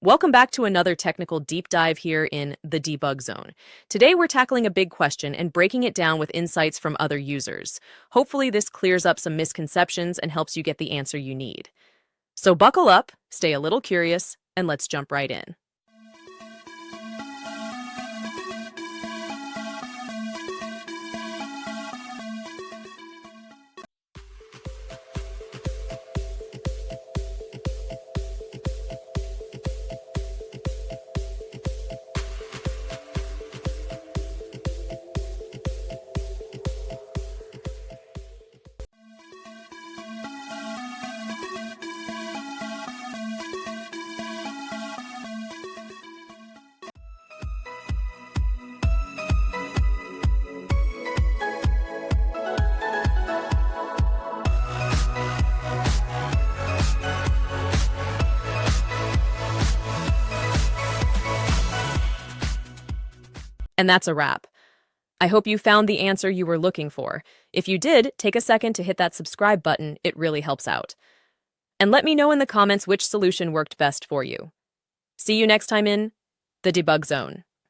Welcome back to another technical deep dive here in the debug zone. Today we're tackling a big question and breaking it down with insights from other users. Hopefully this clears up some misconceptions and helps you get the answer you need. So buckle up, stay a little curious, and let's jump right in. And that's a wrap. I hope you found the answer you were looking for. If you did, take a second to hit that subscribe button. It really helps out. And let me know in the comments which solution worked best for you. See you next time in the debug zone.